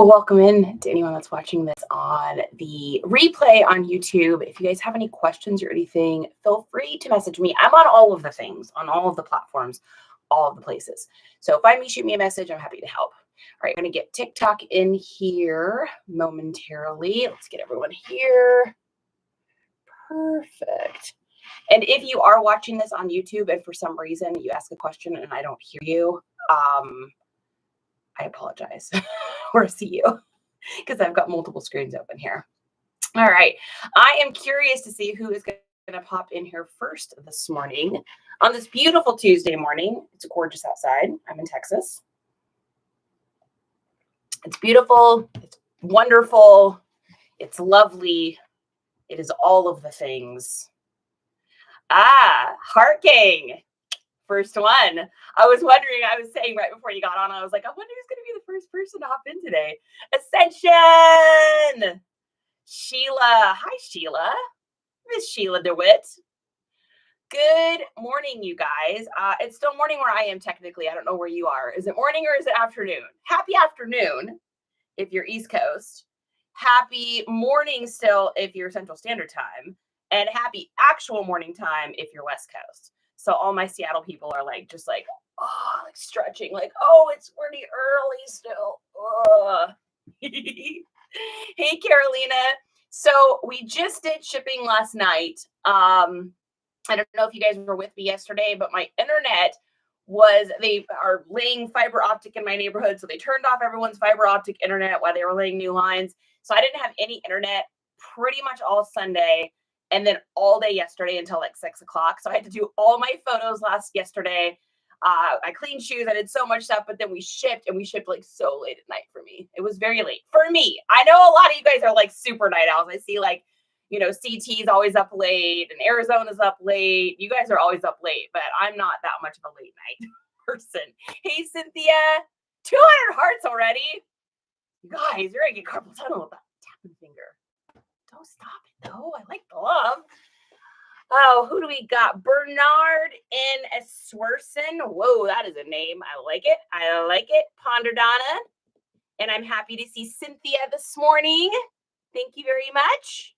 Welcome in to anyone that's watching this on the replay on YouTube. If you guys have any questions or anything, feel free to message me. I'm on all of the things, on all of the platforms, all of the places. So find me, shoot me a message. I'm happy to help. All right, I'm going to get TikTok in here momentarily. Let's get everyone here. Perfect. And if you are watching this on YouTube and for some reason you ask a question and I don't hear you, I apologize or see you because I've got multiple screens open here. All right. I am curious to see who is going to pop in here first this morning on this beautiful Tuesday morning. It's gorgeous outside. I'm in Texas. It's beautiful. It's wonderful. It's lovely. It is all of the things. Heart Gang. First one. I was wondering, I was saying right before you got on, I was like, I wonder who's going to be the first person to hop in today. Ascension! Sheila. Hi, Sheila. Miss Sheila DeWitt. Good morning, you guys. It's still morning where I am technically. I don't know where you are. Is it morning or is it afternoon? Happy afternoon if you're East Coast. Happy morning still if you're Central Standard Time. And happy actual morning time if you're West Coast. So all my Seattle people are like, just like, oh, like stretching, like, oh, it's pretty early still. Hey, Carolina. So we just did shipping last night. I don't know if you guys were with me yesterday, but my internet they are laying fiber optic in my neighborhood. So they turned off everyone's fiber optic internet while they were laying new lines. So I didn't have any internet pretty much all Sunday. And then all day yesterday until like 6 o'clock. So I had to do all my photos yesterday. I cleaned shoes. I did so much stuff, but then we shipped like so late at night for me. It was very late for me. I know a lot of you guys are like super night owls. I see like, CT's always up late and Arizona's up late. You guys are always up late, but I'm not that much of a late night person. Hey, Cynthia, 200 hearts already. You guys, you're going to get carpal tunnel with that tapping finger. Don't stop it, though. I like the love. Oh, who do we got? Bernard N. Swerson. Whoa, that is a name. I like it. I like it. Ponderdana. And I'm happy to see Cynthia this morning. Thank you very much.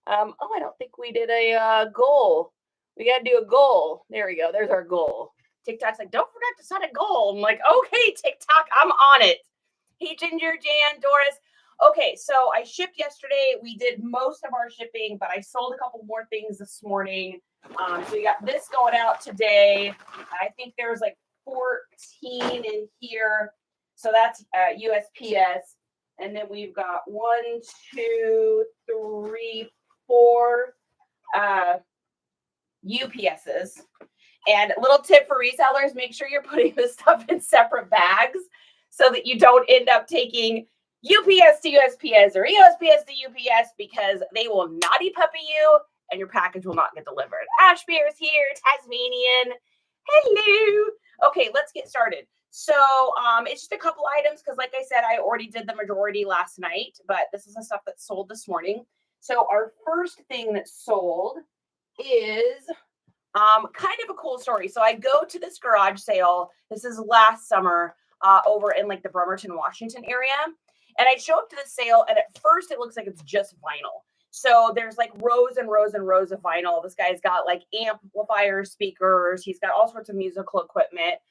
I don't think we did a goal. We got to do a goal. There we go. There's our goal. TikTok's like, don't forget to set a goal. I'm like, okay, TikTok, I'm on it. Hey, Ginger, Jan, Doris. Okay, so I shipped yesterday. We did most of our shipping, but I sold a couple more things this morning. So we got this going out today. I think there's like 14 in here. So that's USPS. And then we've got 1, 2, 3, 4 UPSs. And a little tip for resellers, make sure you're putting this stuff in separate bags so that you don't end up taking UPS to USPS or USPS to UPS because they will naughty puppy you and your package will not get delivered. Ash Bear's here, Tasmanian. Hello. Okay, let's get started. So it's just a couple items because like I said, I already did the majority last night, but this is the stuff that sold this morning. So our first thing that sold is kind of a cool story. So I go to this garage sale. This is last summer over in like the Bremerton, Washington area. And I show up to the sale, and at first it looks like it's just vinyl. So there's like rows and rows and rows of vinyl. This guy's got like amplifiers, speakers. He's got all sorts of musical equipment.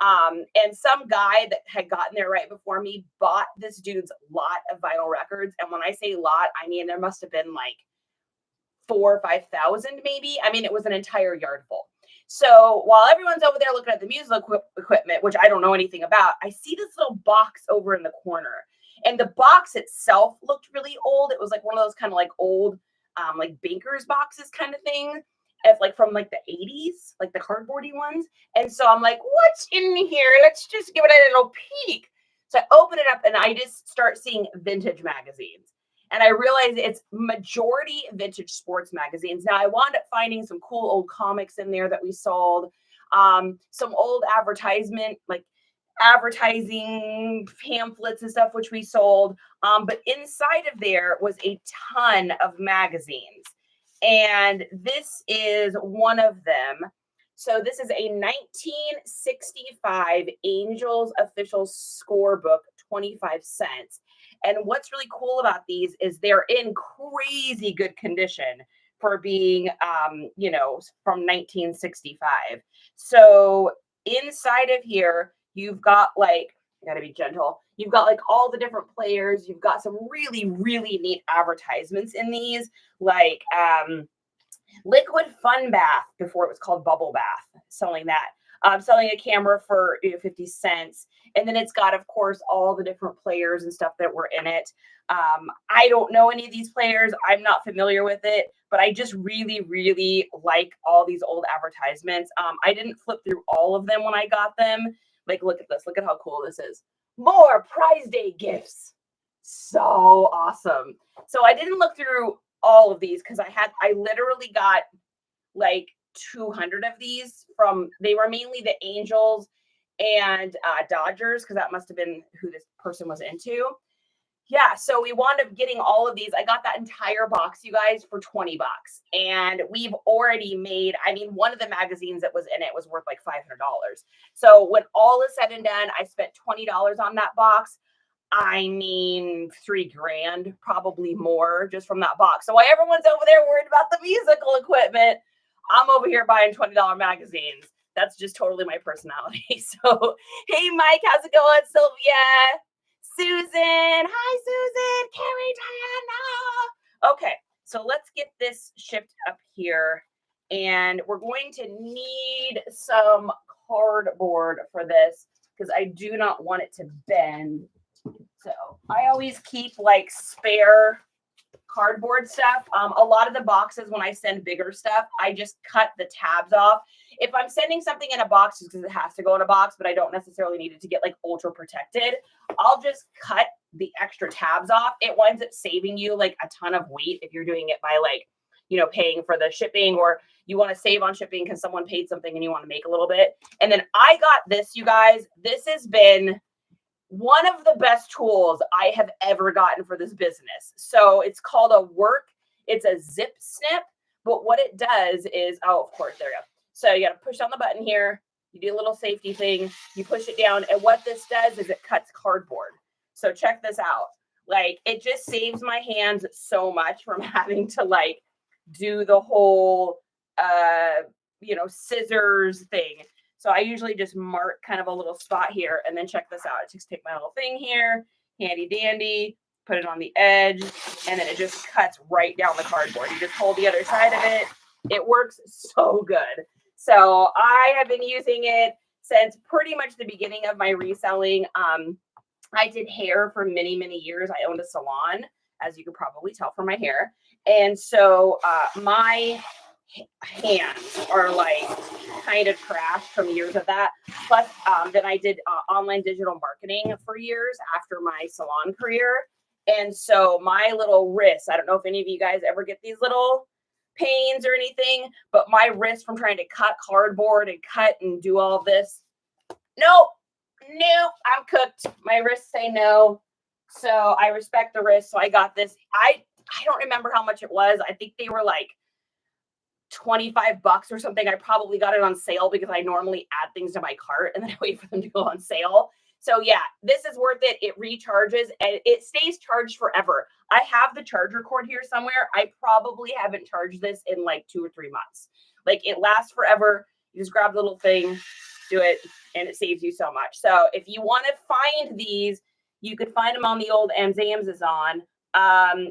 And some guy that had gotten there right before me bought this dude's lot of vinyl records. And when I say lot, I mean, there must have been like 4,000 or 5,000 maybe. I mean, it was an entire yard full. So while everyone's over there looking at the musical equipment, which I don't know anything about, I see this little box over in the corner. And the box itself looked really old. It was like one of those kind of like old, like baker's boxes kind of thing, like from like the 80s, like the cardboardy ones. And so I'm like, what's in here? Let's just give it a little peek. So I open it up and I just start seeing vintage magazines. And I realized it's majority vintage sports magazines. Now I wound up finding some cool old comics in there that we sold, some old advertising pamphlets and stuff, which we sold. But inside of there was a ton of magazines. And this is one of them. So this is a 1965 Angels Official Scorebook 25 cents. And what's really cool about these is they're in crazy good condition for being, from 1965. So inside of here, you've got like, I gotta be gentle. You've got like all the different players. You've got some really, really neat advertisements in these, like Liquid Fun Bath before it was called Bubble Bath, selling that. Selling a camera for 50 cents. And then it's got, of course, all the different players and stuff that were in it. I don't know any of these players. I'm not familiar with it, but I just really, really like all these old advertisements. I didn't flip through all of them when I got them. Like, look at this. Look at how cool this is. More prize day gifts. So awesome. So I didn't look through all of these because I literally got like 200 of these they were mainly the Angels and Dodgers, because that must have been who this person was into. Yeah, so we wound up getting all of these. I got that entire box, you guys, for 20 bucks. And we've already made, one of the magazines that was in it was worth like $500. So when all is said and done, I spent $20 on that box. $3,000, probably more, just from that box. So while everyone's over there worried about the musical equipment, I'm over here buying $20 magazines. That's just totally my personality. So, hey, Mike, how's it going? Sylvia, Susan. Hi, Susan. Carrie, Diana. Okay, so let's get this shipped up here. And we're going to need some cardboard for this because I do not want it to bend. So I always keep like spare cardboard stuff. A lot of the boxes, when I send bigger stuff, I just cut the tabs off. If I'm sending something in a box just because it has to go in a box, but I don't necessarily need it to get like ultra protected, I'll just cut the extra tabs off. It winds up saving you like a ton of weight if you're doing it by like, paying for the shipping, or you want to save on shipping because someone paid something and you want to make a little bit. And then I got this, you guys. This has been one of the best tools I have ever gotten for this business. So it's called it's a zip snip, but what it does is, of course, there you go. So you got to push on the button here. You do a little safety thing. You push it down. And what this does is it cuts cardboard. So check this out. Like, it just saves my hands so much from having to like do the whole, scissors thing. So I usually just mark kind of a little spot here, and then check this out. I just take my little thing here, handy dandy, put it on the edge, and then it just cuts right down the cardboard. You just hold the other side of it. It works so good. So I have been using it since pretty much the beginning of my reselling. I did hair for many, many years. I owned a salon, as you could probably tell from my hair. And so my hands are like kind of trashed from years of that. Plus, then I did online digital marketing for years after my salon career. And so my little wrists, I don't know if any of you guys ever get these little pains or anything, but my wrist from trying to cut cardboard and cut and do all of this. Nope, I'm cooked. My wrists say no. So I respect the wrist. So I got this. I don't remember how much it was. I think they were like $25 or something. I probably got it on sale because I normally add things to my cart and then I wait for them to go on sale. So yeah, this is worth it. It recharges and it stays charged forever. I have the charger cord here somewhere. I probably haven't charged this in like 2 or 3 months. Like, it lasts forever. You just grab the little thing, do it, and it saves you so much. So if you want to find these, you could find them on the old Amazon.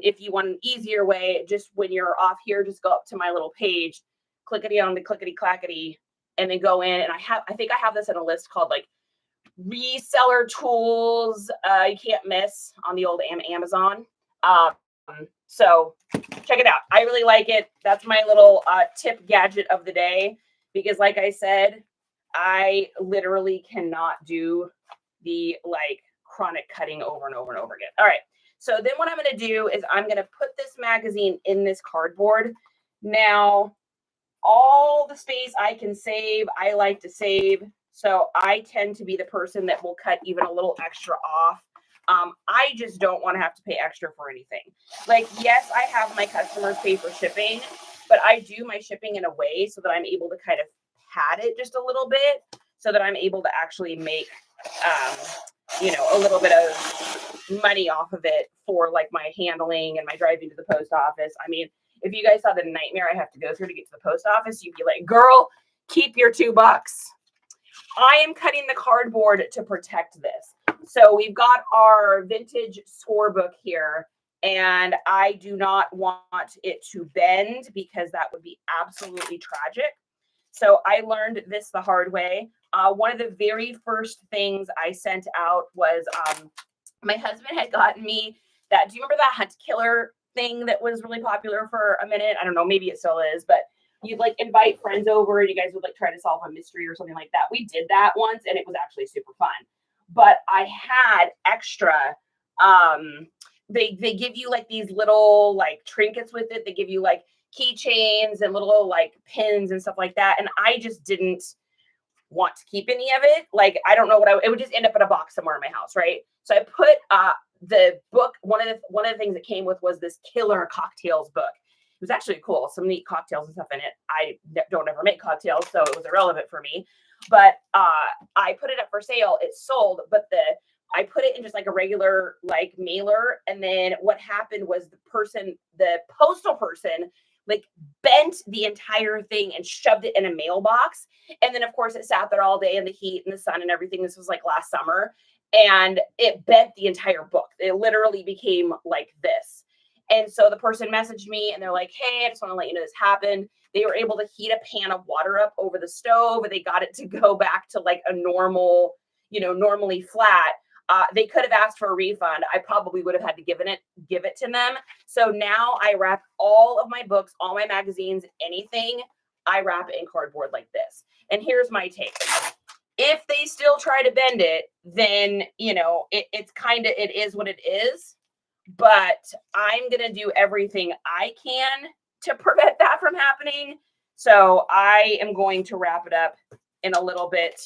If you want an easier way, just when you're off here, just go up to my little page, clickety on the clickety clackety, and then go in. And I think I have this in a list called like reseller tools you can't miss on the old Amazon. So check it out. I really like it. That's my little tip gadget of the day, because like I said, I literally cannot do the like chronic cutting over and over and over again. All right. So then what I'm going to do is I'm going to put this magazine in this cardboard. Now, all the space I can save, I like to save. So I tend to be the person that will cut even a little extra off. I just don't want to have to pay extra for anything. Like, yes, I have my customers pay for shipping, but I do my shipping in a way so that I'm able to kind of pad it just a little bit so that I'm able to actually make a little bit of money off of it for like my handling and my driving to the post office. I mean, if you guys saw the nightmare I have to go through to get to the post office, you'd be like, girl, keep your $2. I am cutting the cardboard to protect this. So we've got our vintage scorebook here, and I do not want it to bend because that would be absolutely tragic. So I learned this the hard way. One of the very first things I sent out was my husband had gotten me that. Do you remember that hunt killer thing that was really popular for a minute? I don't know, maybe it still is, but you'd like invite friends over and you guys would like try to solve a mystery or something like that. We did that once and it was actually super fun. But I had extra they give you like these little like trinkets with it. They give you like keychains and little like pins and stuff like that. And I just didn't want to keep any of it. Like, I don't know it would just end up in a box somewhere in my house, right? So I put the book, one of the things that came with was this killer cocktails book. It was actually cool, some neat cocktails and stuff in it. I don't ever make cocktails, so it was irrelevant for me. But I put it up for sale. It sold, but I put it in just like a regular like mailer. And then what happened was the postal person, like bent the entire thing and shoved it in a mailbox. And then of course it sat there all day in the heat and the sun and everything. This was like last summer, and it bent the entire book. It literally became like this. And so the person messaged me and they're like, hey, I just want to let you know this happened. They were able to heat a pan of water up over the stove, and they got it to go back to like a normal, normally flat. They could have asked for a refund. I probably would have had to give it to them. So now I wrap all of my books, all my magazines, anything, I wrap it in cardboard like this. And here's my take. If they still try to bend it, then, it is what it is. But I'm going to do everything I can to prevent that from happening. So I am going to wrap it up in a little bit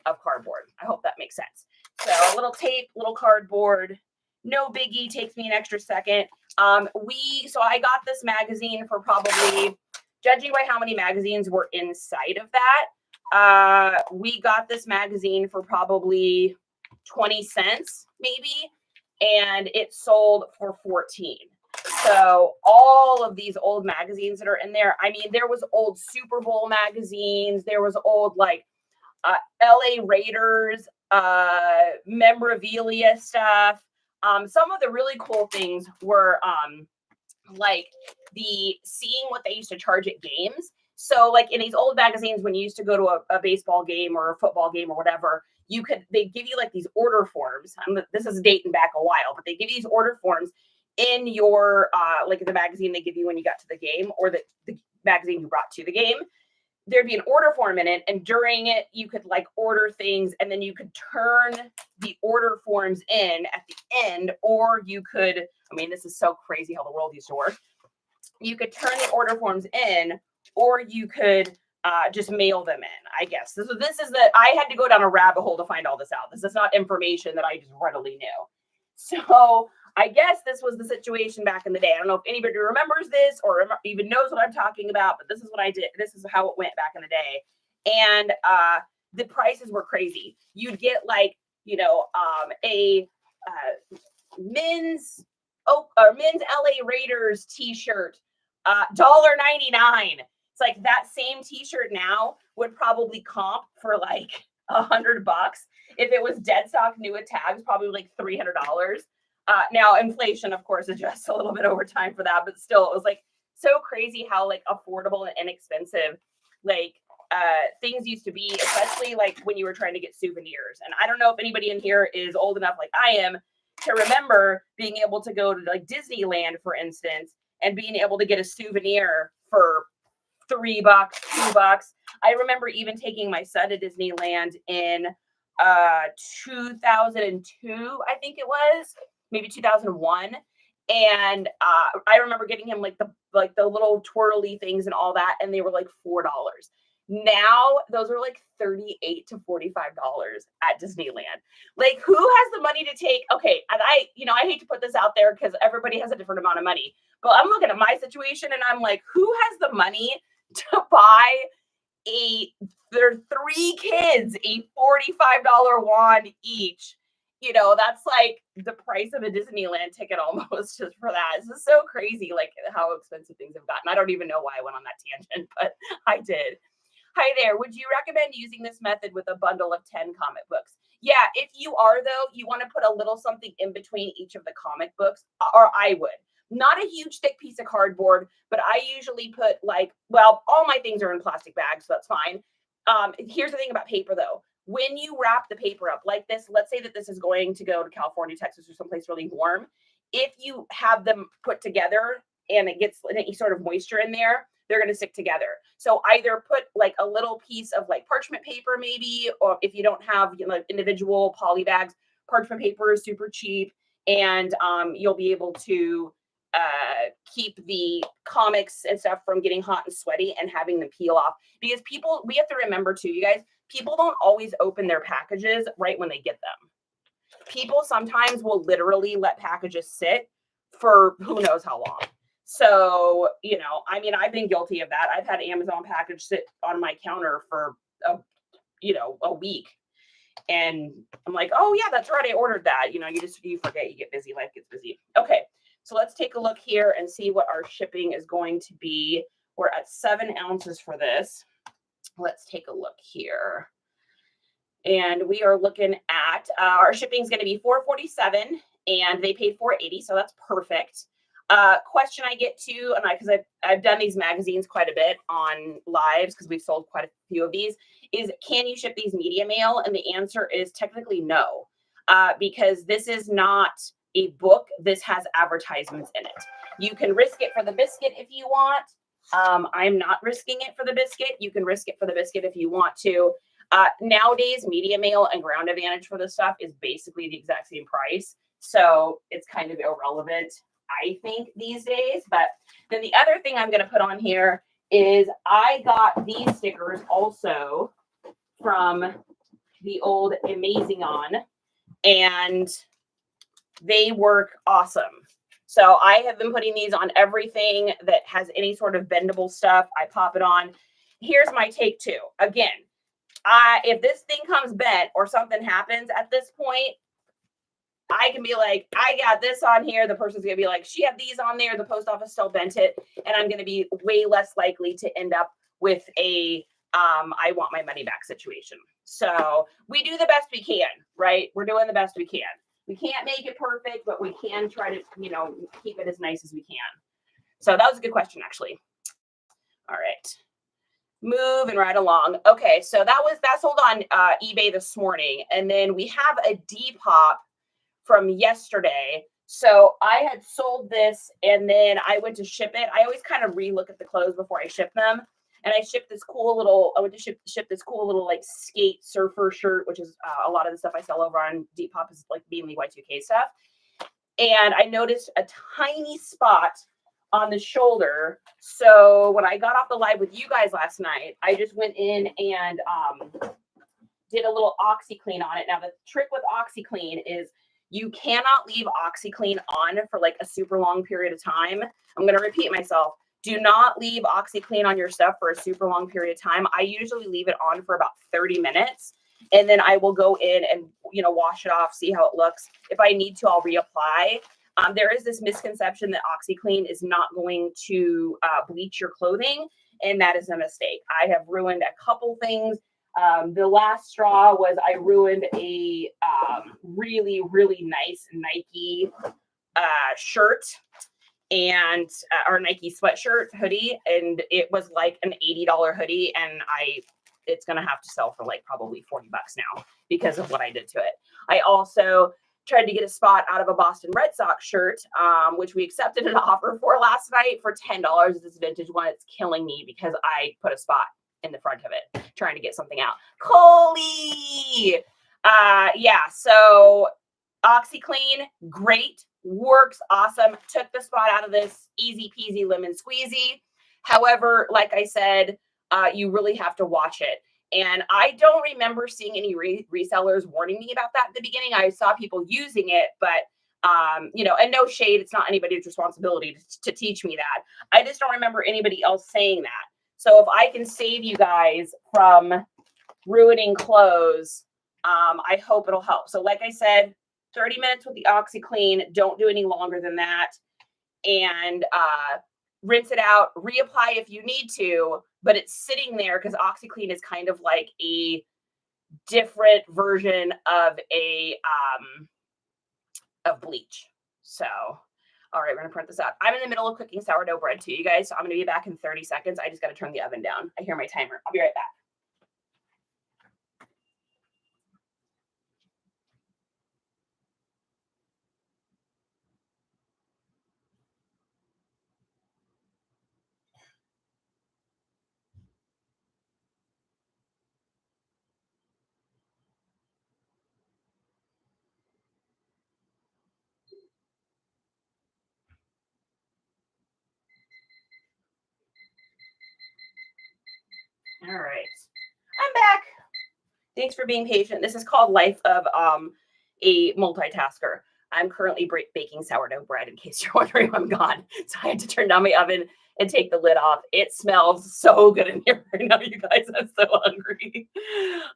of cardboard. I hope that makes sense. So a little tape, little cardboard, no biggie, takes me an extra second. So I got this magazine for probably, judging by how many magazines were inside of that, we got this magazine for probably 20 cents, maybe, and it sold for 14. So all of these old magazines that are in there, I mean, there was old Super Bowl magazines, there was old like LA Raiders, memorabilia stuff. Some of the really cool things were like seeing what they used to charge at games. So like in these old magazines, when you used to go to a baseball game or a football game or whatever, they give you like these order forms. This is dating back a while, but they give you these order forms in your like the magazine they give you when you got to the game, or the magazine you brought to the game. There'd be an order form in it, and during it you could like order things, and then you could turn the order forms in at the end, or you could, I mean, this is so crazy how the world used to work. You could turn the order forms in, or you could just mail them in, I guess. I had to go down a rabbit hole to find all this out. This is not information that I just readily knew. So I guess this was the situation back in the day. I don't know if anybody remembers this or even knows what I'm talking about, but this is what I did. This is how it went back in the day. And the prices were crazy. You'd get like, a men's LA Raiders t-shirt, $1.99. It's like that same t-shirt now would probably comp for like $100. If it was dead stock new with tags, probably like $300. Now inflation, of course, adjusts a little bit over time for that, but still, it was like so crazy how like affordable and inexpensive like things used to be, especially like when you were trying to get souvenirs. And I don't know if anybody in here is old enough like I am to remember being able to go to like Disneyland, for instance, and being able to get a souvenir for $3, $2. I remember even taking my son to Disneyland in 2002, I think it was, maybe 2001. And I remember getting him like the little twirly things and all that, and they were like $4. Now those are like $38 to $45 at Disneyland. Like, who has the money to take? Okay, and I hate to put this out there because everybody has a different amount of money, but I'm looking at my situation and I'm like, who has the money to buy their 3 kids a $45 wand each that's like the price of a Disneyland ticket almost just for that. This is so crazy, like how expensive things have gotten. I don't even know why I went on that tangent, but I did. Hi there. Would you recommend using this method with a bundle of 10 comic books? Yeah, if you are, though, you want to put a little something in between each of the comic books, or I would. Not a huge thick piece of cardboard, but I usually put all my things are in plastic bags, so that's fine. Here's the thing about paper, though. When you wrap the paper up like this, let's say that this is going to go to California, Texas, or someplace really warm. If you have them put together and it gets any sort of moisture in there, they're going to stick together. So either put like a little piece of like parchment paper maybe, or if you don't have individual poly bags, parchment paper is super cheap, and you'll be able to keep the comics and stuff from getting hot and sweaty and having them peel off. Because we have to remember too, you guys, people don't always open their packages right when they get them. People sometimes will literally let packages sit for who knows how long. So, I've been guilty of that. I've had Amazon package sit on my counter for a week. And I'm like, oh yeah, that's right. I ordered that. You forget, you get busy, life gets busy. Okay. So let's take a look here and see what our shipping is going to be. We're at 7 ounces for this. Let's take a look here. And we are looking at our shipping is going to be $4.47 and they paid $4.80. So that's perfect. Question I get to, and because I've done these magazines quite a bit on lives because we've sold quite a few of these, is can you ship these media mail? And the answer is technically no, because this is not a book. This has advertisements in it. You can risk it for the biscuit if you want. I'm not risking it for the biscuit. You can risk it for the biscuit if you want to. Nowadays, media mail and ground advantage for this stuff is basically the exact same price. So it's kind of irrelevant, I think, these days. But then the other thing I'm going to put on here is I got these stickers also from the old Amazing On, and they work awesome. So I have been putting these on everything that has any sort of bendable stuff. I pop it on. Here's my take too. Again, if this thing comes bent or something happens at this point, I can be like, I got this on here. The person's going to be like, she had these on there. The post office still bent it. And I'm going to be way less likely to end up with a, I want my money back situation. So we do the best we can, right? We're doing the best we can. We can't make it perfect, but we can try to, keep it as nice as we can. So that was a good question, actually. All right. Moving right along. Okay. So that sold on eBay this morning. And then we have a Depop from yesterday. So I had sold this and then I went to ship it. I always kind of relook at the clothes before I ship them. And I shipped this cool little, I went to ship this cool little like skate surfer shirt, which is a lot of the stuff I sell over on Depop is like mainly Y2K stuff. And I noticed a tiny spot on the shoulder. So when I got off the live with you guys last night, I just went in and did a little OxyClean on it. Now the trick with OxyClean is you cannot leave OxyClean on for like a super long period of time. I'm going to repeat myself. Do not leave OxyClean on your stuff for a super long period of time. I usually leave it on for about 30 minutes. And then I will go in and, wash it off, see how it looks. If I need to, I'll reapply. There is this misconception that OxyClean is not going to bleach your clothing. And that is a mistake. I have ruined a couple things. The last straw was I ruined a really, really nice Nike shirt and our Nike sweatshirt hoodie. And it was like an $80 hoodie. And it's going to have to sell for like probably $40 now because of what I did to it. I also tried to get a spot out of a Boston Red Sox shirt, which we accepted an offer for last night for $10. This vintage one. It's killing me because I put a spot in the front of it trying to get something out. Coley! Yeah, so OxyClean, great, works awesome. Took the spot out of this, easy peasy lemon squeezy. However, like I said, you really have to watch it. And I don't remember seeing any resellers warning me about that at the beginning. I saw people using it, but and no shade, it's not anybody's responsibility to teach me that. I just don't remember anybody else saying that. So if I can save you guys from ruining clothes, I hope it'll help. So like I said, 30 minutes with the OxyClean. Don't do any longer than that. And rinse it out, reapply if you need to, but it's sitting there because OxyClean is kind of like a different version of of bleach. So, all right, we're gonna print this out. I'm in the middle of cooking sourdough bread too, you guys. So I'm gonna be back in 30 seconds. I just gotta turn the oven down. I hear my timer. I'll be right back. All right, I'm back. Thanks for being patient. This is called life of a multitasker. I'm currently baking sourdough bread in case you're wondering I'm gone. So I had to turn down my oven and take the lid off. It smells so good in here right now, you guys. I'm so hungry.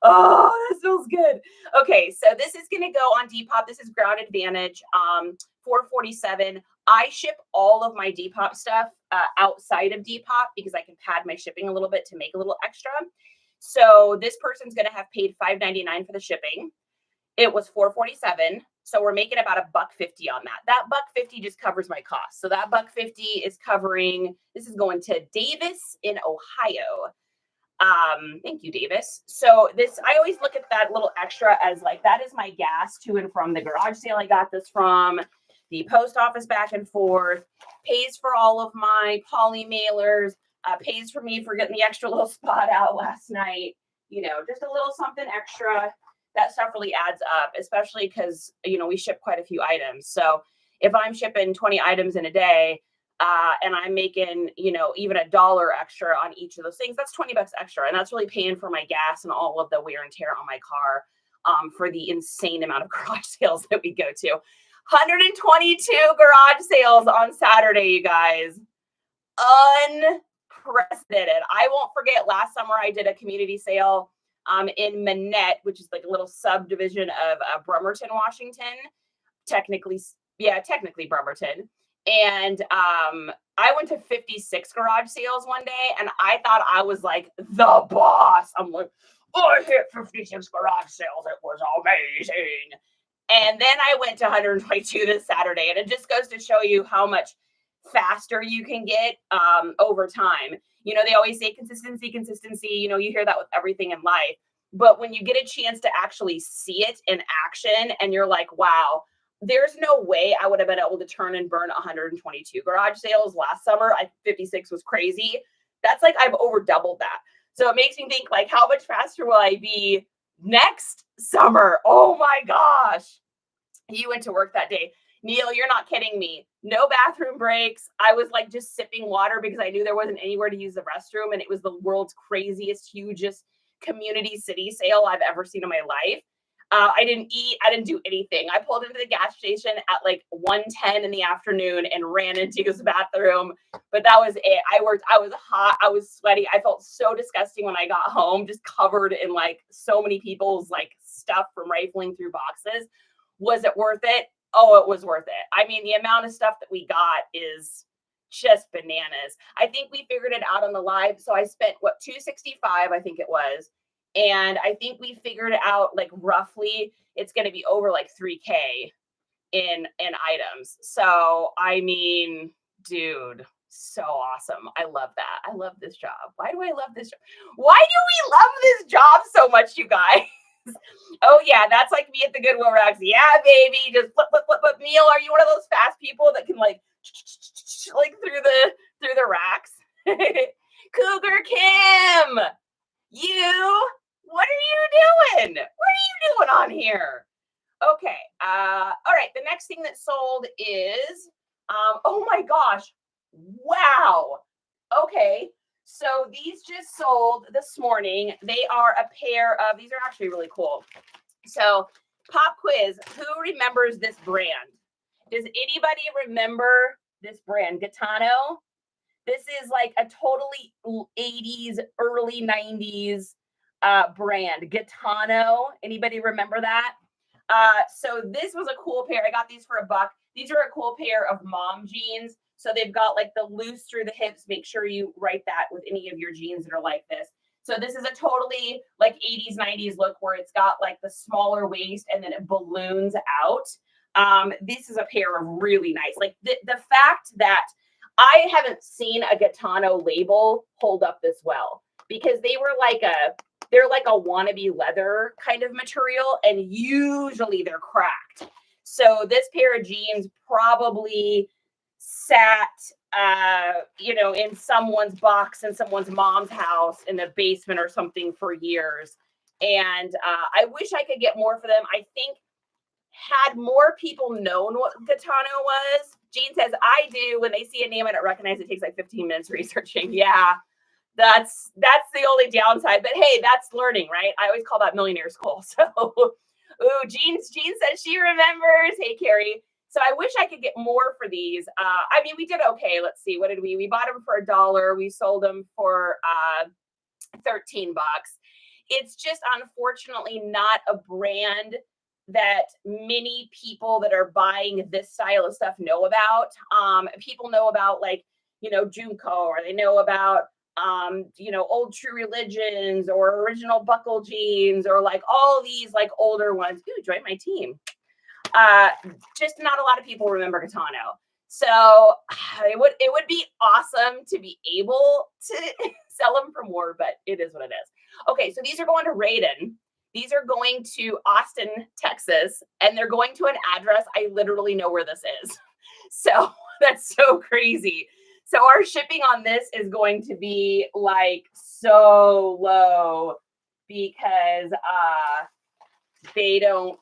Oh, that smells good. Okay, so this is going to go on Depop. This is Ground Advantage, $4.47. I ship all of my Depop stuff outside of Depop because I can pad my shipping a little bit to make a little extra. So this person's going to have paid $5.99 for the shipping. It was $4.47. So we're making about $1.50 on that. That $1.50 just covers my costs. So that $1.50 is covering, this is going to Davis in Ohio. Thank you, Davis. So this, I always look at that little extra as like, that is my gas to and from the garage sale I got this from, the post office back and forth, pays for all of my poly mailers, pays for me for getting the extra little spot out last night, you know, just a little something extra. That stuff really adds up, especially because, you know, we ship quite a few items. So if I'm shipping 20 items in a day, and I'm making, you know, even $1 extra on each of those things, that's 20 bucks extra. And that's really paying for my gas and all of the wear and tear on my car, for the insane amount of garage sales that we go to. 122 garage sales on Saturday, you guys. Unprecedented. I won't forget last summer I did a community sale in Manette, which is like a little subdivision of Bremerton, Washington. Technically Bremerton. And I went to 56 garage sales one day, and I thought I was like the boss. I'm like, oh, I hit 56 garage sales. It was amazing. And then I went to 122 this Saturday, and it just goes to show you how much faster you can get over time. You know, they always say consistency. You know, you hear that with everything in life. But when you get a chance to actually see it in action and you're like, wow, there's no way I would have been able to turn and burn 122 garage sales last summer. 56 was crazy. That's like I've over doubled that. So it makes me think like, how much faster will I be next summer? Oh my gosh. You went to work that day. Neil, you're not kidding me. No bathroom breaks. I was like just sipping water because I knew there wasn't anywhere to use the restroom. And it was the world's craziest, hugest community city sale I've ever seen in my life. I didn't eat. I didn't do anything. I pulled into the gas station at like 1:10 in the afternoon and ran into his bathroom. But that was it. I worked. I was hot. I was sweaty. I felt so disgusting when I got home, just covered in like so many people's like stuff from rifling through boxes. Was it worth it? Oh, it was worth it. I mean, the amount of stuff that we got is just bananas. I think we figured it out on the live. So I spent what, $265, I think it was. And I think we figured out like roughly it's going to be over like $3,000 in items. So, I mean, dude, so awesome. I love that. I love this job. Why do I love this job? Why do we love this job so much, you guys? Oh yeah, that's like me at the Goodwill racks. Yeah, baby, just flip. Neil, are you one of those fast people that can like through the racks? Cougar Kim, what are you doing? What are you doing on here? Okay, all right. The next thing that sold is, oh my gosh, wow. Okay. So these just sold this morning. They are a pair of, these are actually really cool. So pop quiz, who remembers this brand? Does anybody remember this brand, Gitano? This is like a totally 80s, early 90s brand, Gitano. Anybody remember that? So this was a cool pair. I got these for $1. These are a cool pair of mom jeans. So they've got like the loose through the hips. Make sure you write that with any of your jeans that are like this. So this is a totally like 80s, 90s look where it's got like the smaller waist and then it balloons out. This is a pair of really nice. Like the fact that I haven't seen a Gaetano label hold up this well, because they're like a wannabe leather kind of material, and usually they're cracked. So this pair of jeans probably sat in someone's box in someone's mom's house in the basement or something for years. And I wish I could get more for them. I think had more people known what Gaetano was. Jean says, I do. When they see a name I don't recognize, it takes like 15 minutes researching. Yeah, that's the only downside. But hey, that's learning, right? I always call that millionaire school. So, ooh, Jean says she remembers. Hey, Carrie. So I wish I could get more for these. I mean, we did okay. Let's see. What did we? We bought them for $1. We sold them for $13. It's just unfortunately not a brand that many people that are buying this style of stuff know about. People know about like, Junko, or they know about, Old True Religions or Original Buckle Jeans, or like all these like older ones. Ooh, join my team. Just not a lot of people remember Gaetano. So it would be awesome to be able to sell them for more, but it is what it is. Okay, so these are going to Raiden. These are going to Austin, Texas, and they're going to an address I literally know where this is. So that's so crazy. So our shipping on this is going to be like so low because they don't,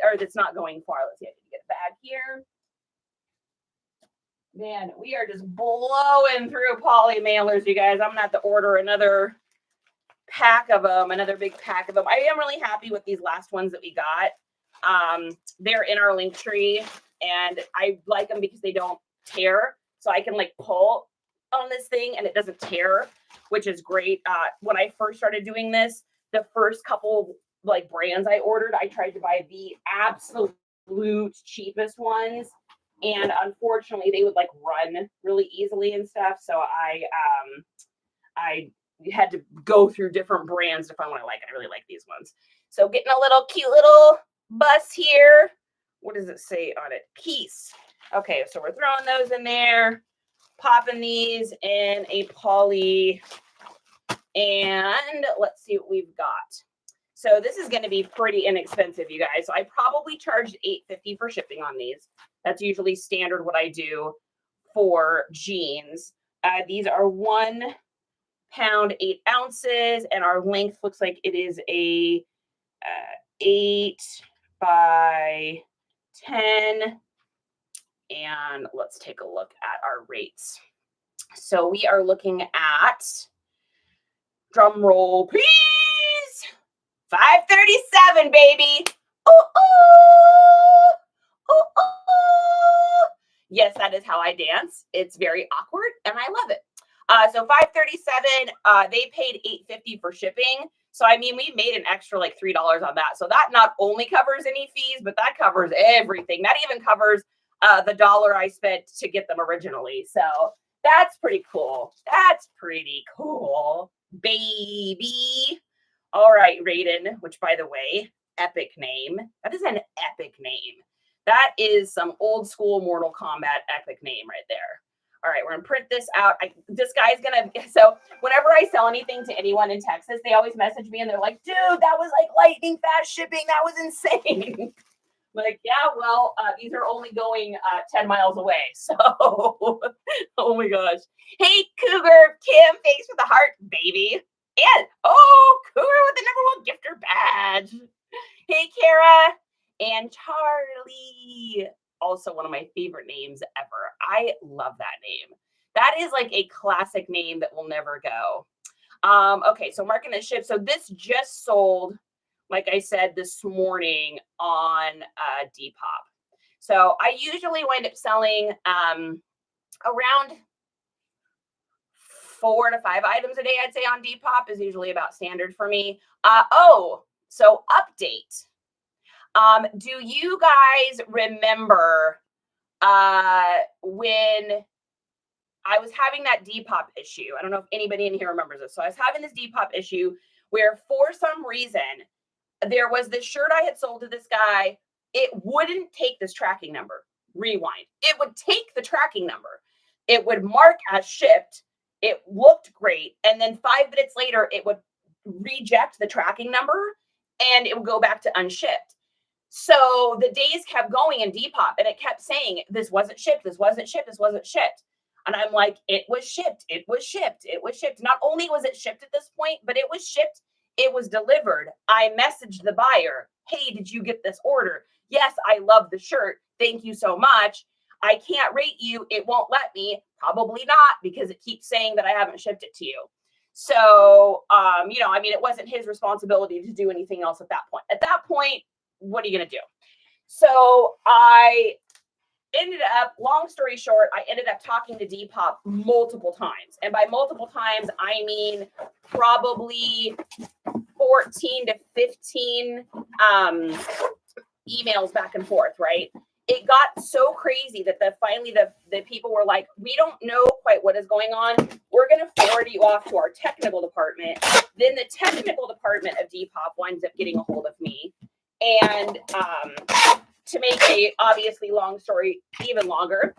or it's not going far. Let's see, I can get a bag here. Man, we are just blowing through poly mailers, you guys. I'm gonna have to order another pack of them, another big pack of them. I am really happy with these last ones that we got. They're in our link tree, and I like them because they don't tear. So I can like pull on this thing and it doesn't tear, which is great. When I first started doing this, the first couple like brands I ordered, I tried to buy the absolute cheapest ones, and unfortunately they would like run really easily and stuff. So I had to go through different brands to find what I like. I really like these ones. So getting a little cute little bus here. What does it say on it? Peace. Okay, so we're throwing those in there, popping these in a poly, and let's see what we've got. So this is going to be pretty inexpensive, you guys. So I probably charged $8.50 for shipping on these. That's usually standard what I do for jeans. These are 1 pound 8 ounces, and our length looks like it is a 8 by 10. And let's take a look at our rates. So we are looking at, drum roll please, $5.37, baby. Oh, oh, oh, oh. Yes, that is how I dance. It's very awkward and I love it. So $5.37, they paid $8.50 for shipping. So, I mean, we made an extra like $3 on that. So that not only covers any fees, but that covers everything. That even covers the $1 I spent to get them originally. So that's pretty cool. That's pretty cool, baby. All right, Raiden, which by the way, epic name. That is an epic name. That is some old school Mortal Kombat epic name right there. All right, we're gonna print this out. This guy's gonna, so whenever I sell anything to anyone in Texas, they always message me and they're like, dude, that was like lightning fast shipping. That was insane. Like, yeah, well, these are only going 10 miles away. So, oh my gosh. Hey, Cougar, Kim, thanks for the heart, baby. And, oh, Cougar with the #1 gifter badge. Hey, Kara and Charlie. Also one of my favorite names ever. I love that name. That is like a classic name that will never go. Okay, so marking and ship. So this just sold, like I said, this morning on Depop. So I usually wind up selling around 4 to 5 items a day, I'd say, on Depop is usually about standard for me. So update. Do you guys remember when I was having that Depop issue? I don't know if anybody in here remembers this. So I was having this Depop issue where for some reason there was this shirt I had sold to this guy. It wouldn't take this tracking number. Rewind. It would take the tracking number. It would mark as shipped. It looked great. And then 5 minutes later, it would reject the tracking number and it would go back to unshipped. So the days kept going in Depop and it kept saying, this wasn't shipped. This wasn't shipped. This wasn't shipped. And I'm like, it was shipped. It was shipped. It was shipped. Not only was it shipped at this point, but it was shipped. It was delivered. I messaged the buyer. Hey, did you get this order? Yes, I love the shirt. Thank you so much. I can't rate you. It won't let me. Probably not, because it keeps saying that I haven't shipped it to you. So, it wasn't his responsibility to do anything else at that point. At that point, what are you going to do? So I ended up, long story short, I ended up talking to Depop multiple times. And by multiple times, I mean probably 14 to 15 emails back and forth, right? It got so crazy that finally the people were like, we don't know quite what is going on. We're going to forward you off to our technical department. Then the technical department of Depop winds up getting a hold of me. And to make a obviously long story even longer,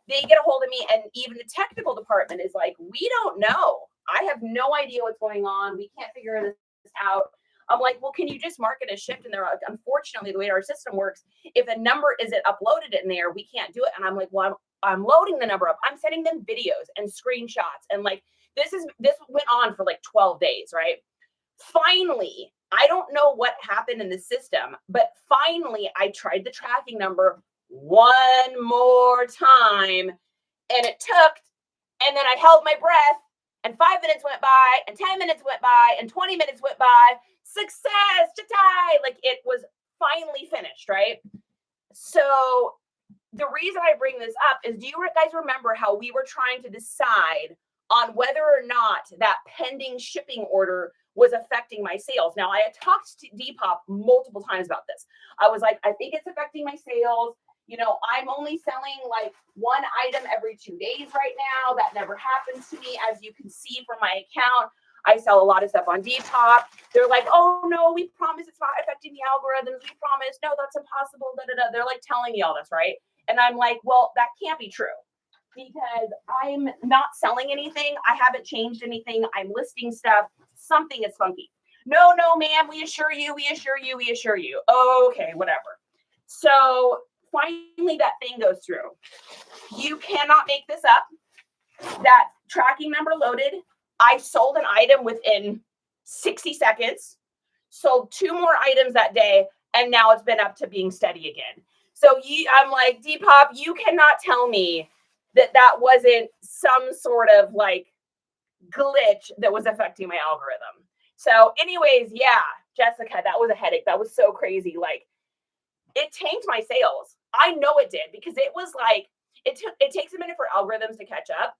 they get a hold of me, and even the technical department is like, we don't know. I have no idea what's going on. We can't figure this out. I'm like, well, can you just mark it as shipped? And they're like, unfortunately, the way our system works, if a number isn't uploaded in there, we can't do it. And I'm like, well, I'm loading the number up. I'm sending them videos and screenshots. And like, this went on for like 12 days, right? Finally, I don't know what happened in the system, but finally I tried the tracking number one more time, and it took, and then I held my breath, and 5 minutes went by, and 10 minutes went by, and 20 minutes went by. Success, Jatai! Like, it was finally finished, right? So the reason I bring this up is, do you guys remember how we were trying to decide on whether or not that pending shipping order was affecting my sales? Now, I had talked to Depop multiple times about this. I was like, I think it's affecting my sales. I'm only selling like one item every 2 days right now. That never happens to me. As you can see from my account, I sell a lot of stuff on Depop. They're like, oh no, we promise it's not affecting the algorithms. We promise. No, that's impossible. Da, da, da. They're like telling me all this, right? And I'm like, well, that can't be true, because I'm not selling anything. I haven't changed anything. I'm listing stuff. Something is funky. No, ma'am, we assure you. Okay, whatever. So finally that thing goes through. You cannot make this up. That tracking number loaded. I sold an item within 60 seconds, sold 2 more items that day, and now it's been up to being steady again. So I'm like, Depop, you cannot tell me that wasn't some sort of like glitch that was affecting my algorithm. So anyways, yeah, Jessica, that was a headache. That was so crazy. Like, it tanked my sales. I know it did, because it was like, it takes a minute for algorithms to catch up.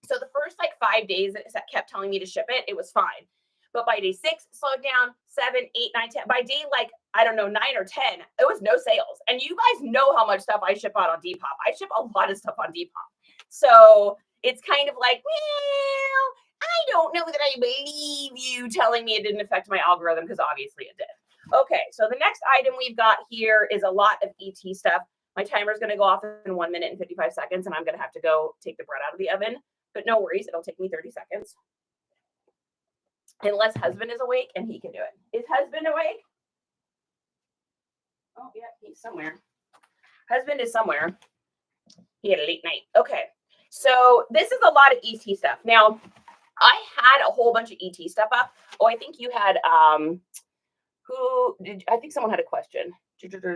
So the first like 5 days that kept telling me to ship it, it was fine. But by day 6, it slowed down, 7, 8, 9, 10. By day, like, I don't know, 9 or 10, it was no sales. And you guys know how much stuff I ship out on Depop. I ship a lot of stuff on Depop. So it's kind of like, well, I don't know that I believe you telling me it didn't affect my algorithm, because obviously it did. Okay, so the next item we've got here is a lot of ET stuff. My timer is going to go off in 1 minute and 55 seconds, and I'm going to have to go take the bread out of the oven. But no worries, it'll take me 30 seconds. Unless husband is awake and he can do it. Is husband awake? Oh, yeah, he's somewhere. Husband is somewhere. He had a late night. Okay, so this is a lot of ET stuff. Now, I had a whole bunch of ET stuff up. Oh, I think you had, I think someone had a question.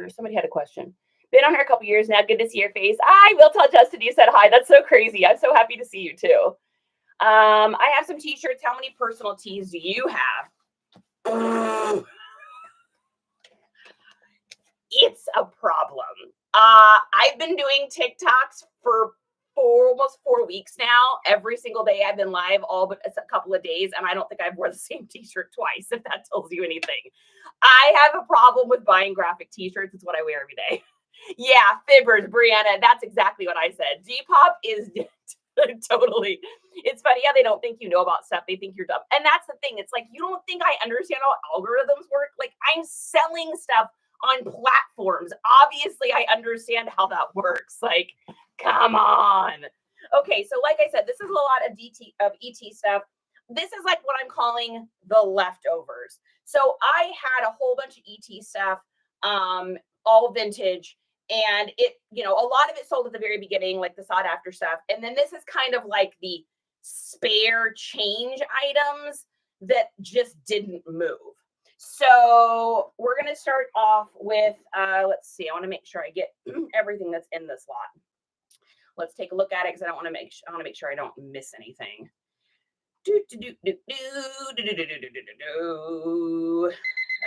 Somebody had a question. Been on here a couple years now. Good to see your face. I will tell Justin you said hi. That's so crazy. I'm so happy to see you too. I have some t-shirts. How many personal tees do you have? It's a problem. I've been doing TikToks for almost 4 weeks now. Every single day I've been live, all but a couple of days, and I don't think I've worn the same t-shirt twice, if that tells you anything. I have a problem with buying graphic t-shirts. It's what I wear every day. Yeah, fibbers, Brianna. That's exactly what I said. Depop is totally. It's funny how they don't think you know about stuff. They think you're dumb. And that's the thing. It's like, you don't think I understand how algorithms work? Like, I'm selling stuff on platforms. Obviously, I understand how that works. Like, come on. Okay, so like I said, this is a lot of ET stuff. This is like what I'm calling the leftovers. So I had a whole bunch of ET stuff, all vintage, and it, a lot of it sold at the very beginning, like the sought after stuff. And then this is kind of like the spare change items that just didn't move. So we're going to start off with, let's see, I want to make sure I get everything that's in this lot. Let's take a look at it because I want to make sure I don't miss anything.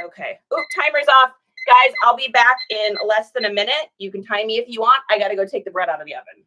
Okay. Oop, timer's off. Guys, I'll be back in less than a minute. You can time me if you want. I got to go take the bread out of the oven.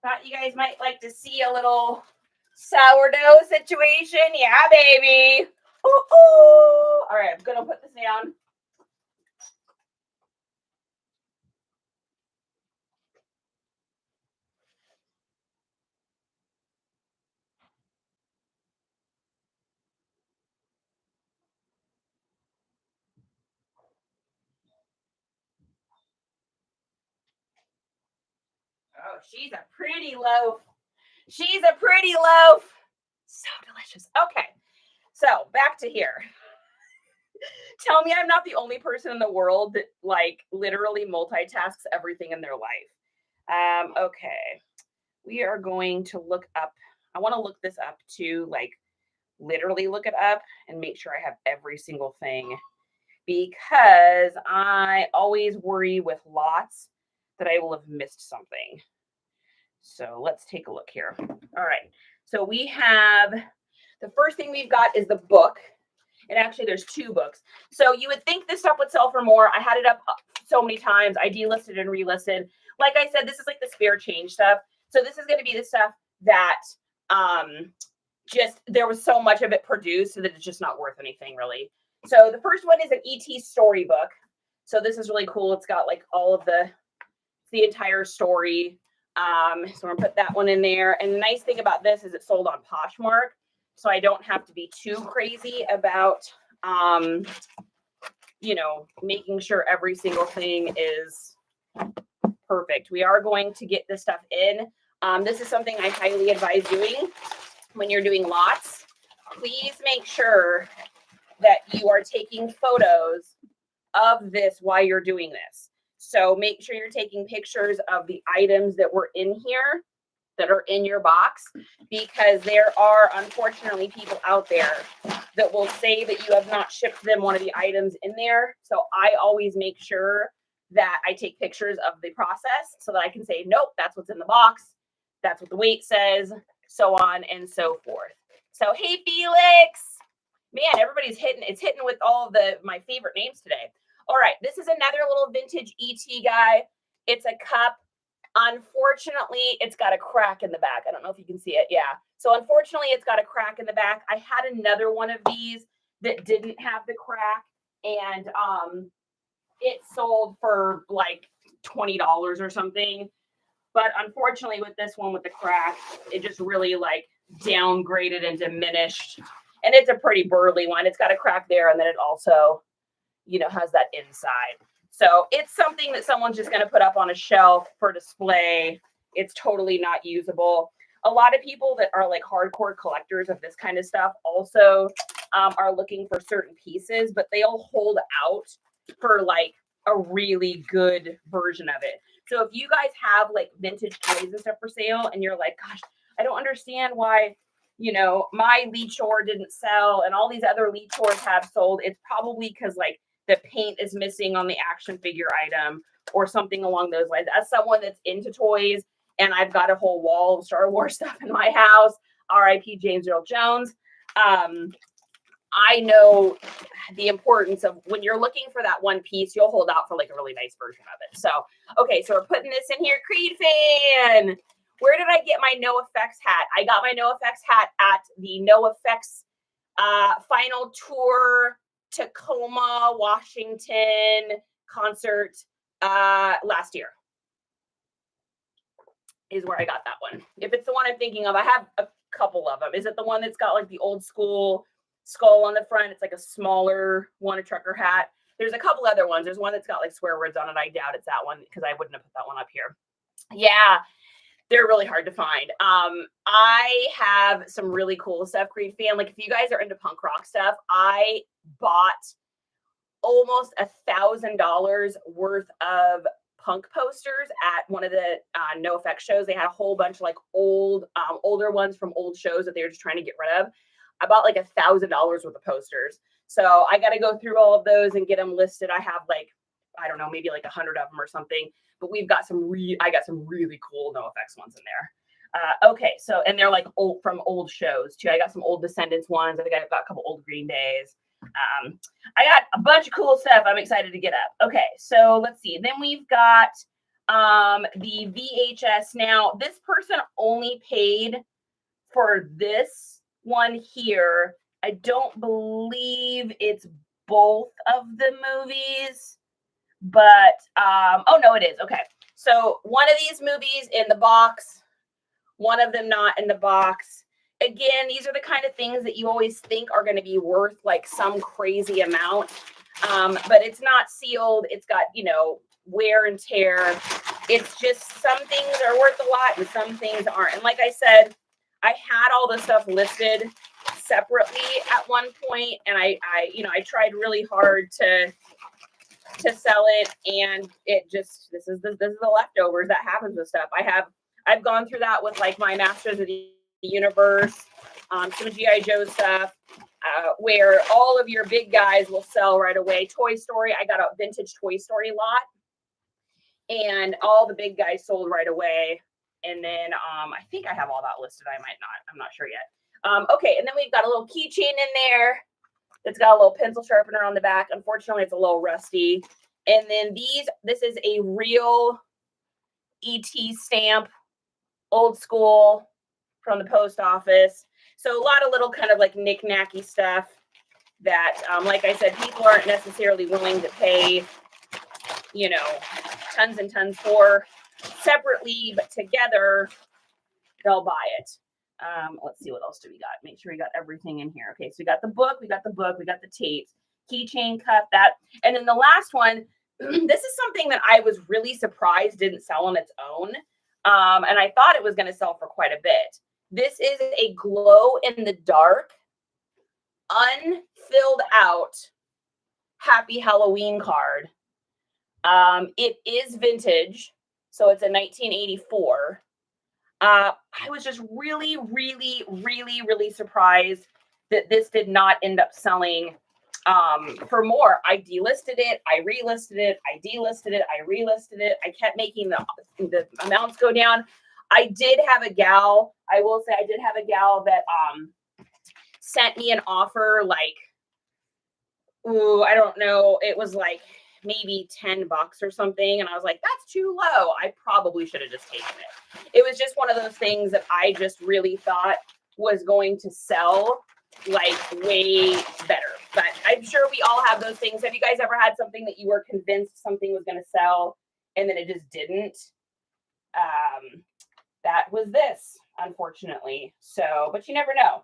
Thought you guys might like to see a little sourdough situation. Yeah, baby. Ooh, ooh. All right, I'm going to put this down. Oh, she's a pretty loaf. She's a pretty loaf. So delicious. Okay, so back to here. Tell me I'm not the only person in the world that like literally multitasks everything in their life. Okay, we are going to look up. I want to look this up too, like literally look it up and make sure I have every single thing, because I always worry with lots that I will have missed something. So let's take a look here. All right. So we have, the first thing we've got is the book. And actually there's two books. So you would think this stuff would sell for more. I had it up so many times. I delisted and relisted. Like I said, this is like the spare change stuff. So this is going to be the stuff that just, there was so much of it produced that it's just not worth anything really. So the first one is an ET storybook. So this is really cool. It's got like all of the entire story. So I'm gonna put that one in there. And the nice thing about this is it's sold on Poshmark, so I don't have to be too crazy about, making sure every single thing is perfect. We are going to get this stuff in. This is something I highly advise doing when you're doing lots. Please make sure that you are taking photos of this while you're doing this. So make sure you're taking pictures of the items that were in here, that are in your box, because there are unfortunately people out there that will say that you have not shipped them one of the items in there. So I always make sure that I take pictures of the process so that I can say, nope, that's what's in the box. That's what the weight says, so on and so forth. So, hey, Felix. Man, everybody's hitting with all of my favorite names today. All right, this is another little vintage ET guy. It's a cup. Unfortunately, it's got a crack in the back. I don't know if you can see it. Yeah. So unfortunately, it's got a crack in the back. I had another one of these that didn't have the crack, and it sold for like $20 or something. But unfortunately, with this one with the crack, it just really like downgraded and diminished. And it's a pretty burly one. It's got a crack there, and then it also, has that inside. So it's something that someone's just going to put up on a shelf for display. It's totally not usable. A lot of people that are like hardcore collectors of this kind of stuff also are looking for certain pieces, but they'll hold out for like a really good version of it. So if you guys have like vintage toys and stuff for sale and you're like, gosh, I don't understand why, my Leechor didn't sell and all these other Leechors have sold, it's probably because like the paint is missing on the action figure item or something along those lines. As someone that's into toys and I've got a whole wall of Star Wars stuff in my house. R.I.P. James Earl Jones. I know the importance of when you're looking for that one piece, you'll hold out for like a really nice version of it. So, okay, so we're putting this in here. Creed fan. Where did I get my No Effects hat? I got my No Effects hat at the No Effects final tour Tacoma, Washington concert last year. Is where I got that one. If it's the one I'm thinking of, I have a couple of them. Is it the one that's got like the old school skull on the front? It's like a smaller one, a trucker hat. There's a couple other ones. There's one that's got like swear words on it. I doubt it's that one because I wouldn't have put that one up here. Yeah, they're really hard to find. I have some really cool stuff, Creed fan. Like if you guys are into punk rock stuff, I bought almost $1,000 worth of punk posters at one of the No Effects shows. They had a whole bunch of like older ones from old shows that they were just trying to get rid of. I bought like $1,000 worth of posters. So I got to go through all of those and get them listed. I have like, I don't know, maybe like 100 of them or something, but we've got I got some really cool No Effects ones in there. Okay. So, and they're like from old shows too. I got some old Descendants ones. I think I've got a couple old Green Days. I got a bunch of cool stuff I'm excited to get up. Okay, so let's see. Then we've got the VHS. Now, this person only paid for this one here. I don't believe it's both of the movies, but oh no, it is. Okay, so one of these movies in the box, one of them not in the box. Again, these are the kind of things that you always think are going to be worth like some crazy amount, but it's not sealed. It's got, you know, wear and tear. It's just some things are worth a lot and some things aren't. And like I said, I had all the stuff listed separately at one point, and I tried really hard to sell it, and it just this is the leftovers that happens with stuff. I've gone through that with like my Masters of the Universe, some G.I. Joe stuff, where all of your big guys will sell right away. Toy Story, I got a vintage Toy Story lot, and all the big guys sold right away. And then I think I have all that listed. I might not. I'm not sure yet. Okay, and then we've got a little keychain in there that's got a little pencil sharpener on the back. Unfortunately, it's a little rusty. And then this is a real ET stamp, old school, from the post office. So a lot of little kind of like knick-knacky stuff that, like I said, people aren't necessarily willing to pay, you know, tons and tons for separately, but together they'll buy it. Let's see, what else do we got? Make sure we got everything in here. Okay, so we got the book, we got the tapes, keychain cup, that. And then the last one, this is something that I was really surprised didn't sell on its own. And I thought it was going to sell for quite a bit. This is a glow in the dark, unfilled out Happy Halloween card. It is vintage, so it's a 1984. I was just really, really, really, really surprised that this did not end up selling for more. I delisted it, I relisted it, I delisted it, I relisted it. I kept making the amounts go down. I did have a gal, I will say I did have a gal that sent me an offer like, ooh, I don't know, it was like maybe $10 or something. And I was like, that's too low. I probably should have just taken it. It was just one of those things that I just really thought was going to sell like way better. But I'm sure we all have those things. Have you guys ever had something that you were convinced something was going to sell and then it just didn't? That was this, unfortunately. So, but you never know.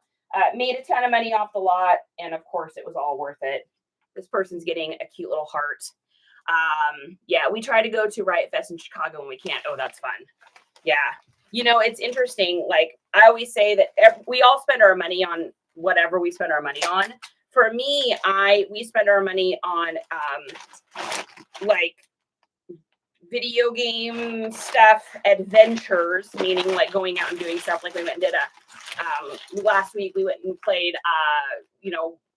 Made a ton of money off the lot. And of course it was all worth it. This person's getting a cute little heart. Yeah, we try to go to Riot Fest in Chicago when we can't. Oh, that's fun. Yeah. You know, it's interesting. Like I always say that we all spend our money on whatever we spend our money on. For me, we spend our money on like video game stuff, adventures, meaning like going out and doing stuff. Like we went and did last week we went and played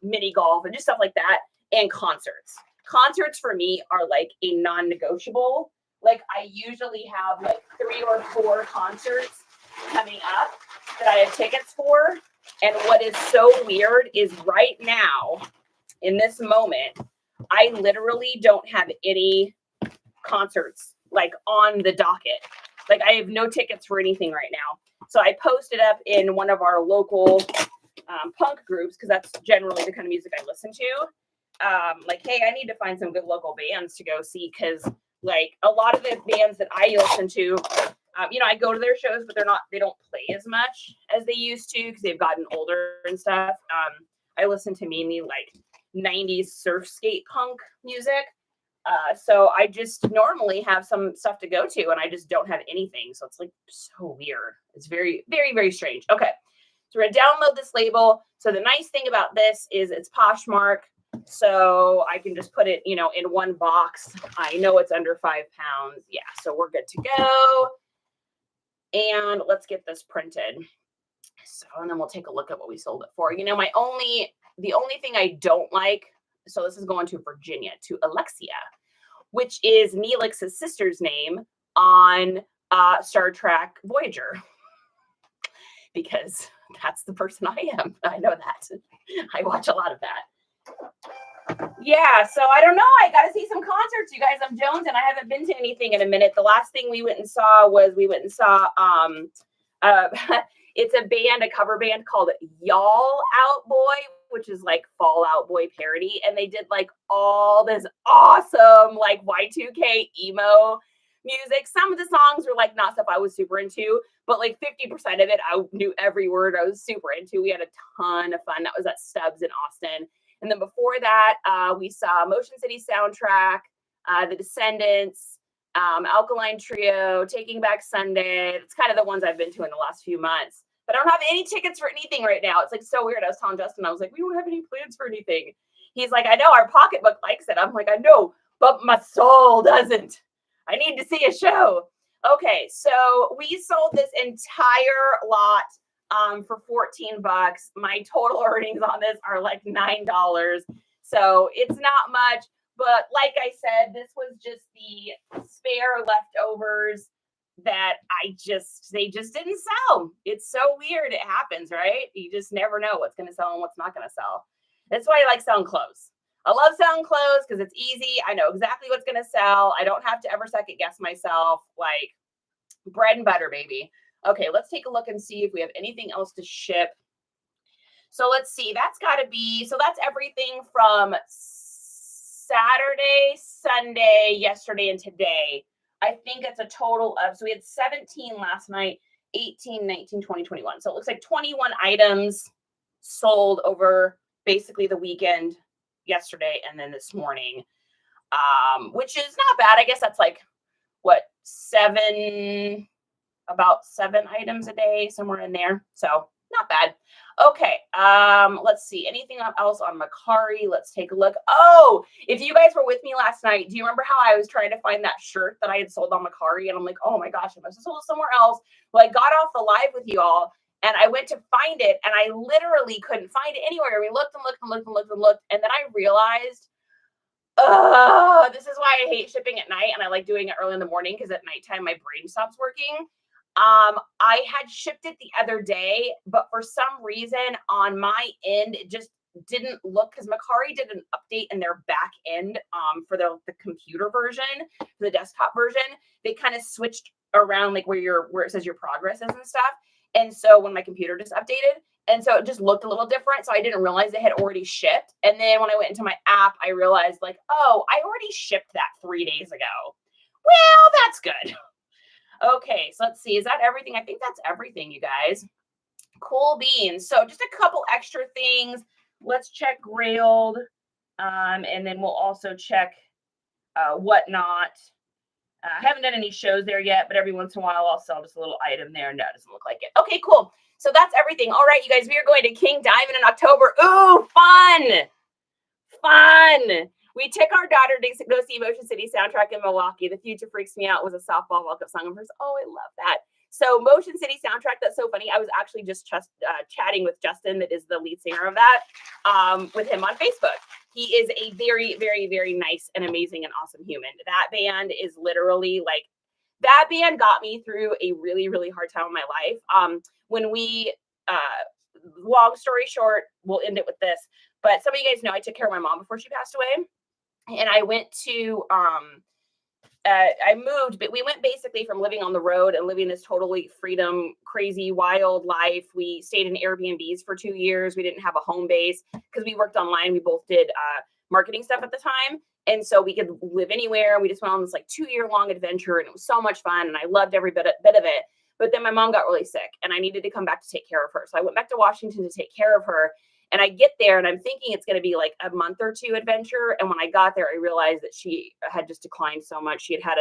mini golf and just stuff like that, and concerts. Concerts for me are like a non-negotiable. like I usually have like 3 or 4 concerts coming up that I have tickets for. And what is so weird is right now, in this moment, I literally don't have any concerts like on the docket. Like I have no tickets for anything right now. So I posted up in one of our local punk groups, because that's generally the kind of music I listen to. Like, hey, I need to find some good local bands to go see, because like a lot of the bands that I listen to, I go to their shows, but they don't play as much as they used to because they've gotten older and stuff. I listen to mainly like 90s surf skate punk music. So I just normally have some stuff to go to, and I just don't have anything. So it's like so weird. It's very, very, very strange. Okay. So we're going to download this label. So the nice thing about this is it's Poshmark. So I can just put it, in one box. I know it's under 5 pounds. Yeah. So we're good to go. And let's get this printed. So, and then we'll take a look at what we sold it for. The only thing I don't like, so this is going to Virginia, to Alexia, which is Neelix's sister's name on Star Trek Voyager, because that's the person I am. I know that. I watch a lot of that. Yeah, so I don't know. I got to see some concerts, you guys. I'm Jones, and I haven't been to anything in a minute. The last thing we went and saw it's a cover band called Y'all Out Boy, which is like Fall Out Boy parody. And they did like all this awesome like Y2K emo music. Some of the songs were like not stuff I was super into, but like 50% of it, I knew every word. I was super into. We had a ton of fun. That was at Stubbs in Austin. And then before that, we saw Motion City Soundtrack, The Descendants, Alkaline Trio, Taking Back Sunday. It's kind of the ones I've been to in the last few months. But I don't have any tickets for anything right now. It's like so weird. I was telling Justin, I was like, we don't have any plans for anything. He's like, I know our pocketbook likes it. I'm like, I know, but my soul doesn't. I need to see a show. Okay, so we sold this entire lot for $14. My total earnings on this are like $9. So it's not much. But like I said, this was just the spare leftovers that they just didn't sell. It's so weird. It happens, right? You just never know what's going to sell and what's not going to sell. That's why I like selling clothes. I love selling clothes because it's easy. I know exactly what's going to sell. I don't have to ever second guess myself. Like bread and butter, baby. Okay, let's take a look and see if we have anything else to ship. So let's see. That's everything from Saturday, Sunday, yesterday, and today. I think it's a total of, so we had 17 last night, 18, 19, 20, 21. So it looks like 21 items sold over basically the weekend, yesterday, and then this morning, which is not bad. I guess that's like, about 7 items a day, somewhere in there. So not bad. Okay, let's see. Anything else on Mercari? Let's take a look. Oh, if you guys were with me last night, do you remember how I was trying to find that shirt that I had sold on Mercari? And I'm like, oh my gosh, I must have sold it somewhere else. Well, I got off the live with you all, and I went to find it, and I literally couldn't find it anywhere. We looked and looked and looked and looked and looked, and then I realized, this is why I hate shipping at night, and I like doing it early in the morning, because at nighttime my brain stops working. I had shipped it the other day, but for some reason on my end, it just didn't look, because Mercari did an update in their back end for the computer version, for the desktop version. They kind of switched around like where it says your progress is and stuff. And so when my computer just updated, and so it just looked a little different. So I didn't realize it had already shipped. And then when I went into my app, I realized like, oh, I already shipped that 3 days ago. Well, that's good. Okay, so let's see. Is that everything? I think that's everything, you guys. Cool beans. So just a couple extra things. Let's check Grailed, and then we'll also check Whatnot. I haven't done any shows there yet, but every once in a while I'll sell just a little item there. No, it doesn't look like it. Okay, cool. So that's everything. All right, you guys, we are going to King Diamond in October. Ooh, fun. Fun. We took our daughter to go see Motion City Soundtrack in Milwaukee. The Future Freaks Me Out was a softball walk-up song of hers. Oh, I love that. So Motion City Soundtrack, that's so funny. I was actually just chatting with Justin, that is the lead singer of that, with him on Facebook. he is a very, very, very nice and amazing and awesome human. That band is literally like, that band got me through a really, really hard time in my life. When we, long story short, we'll end it with this, but some of you guys know I took care of my mom before she passed away. And I went to, I moved, but we went basically from living on the road and living this totally freedom, crazy, wild life. We stayed in Airbnbs for 2 years. We didn't have a home base because we worked online. We both did marketing stuff at the time. And so we could live anywhere. We just went on this like 2-year long adventure, and it was so much fun. And I loved every bit of it. But then my mom got really sick and I needed to come back to take care of her. So I went back to Washington to take care of her. And I get there and I'm thinking it's going to be like a month or two adventure. And when I got there, I realized that she had just declined so much. She had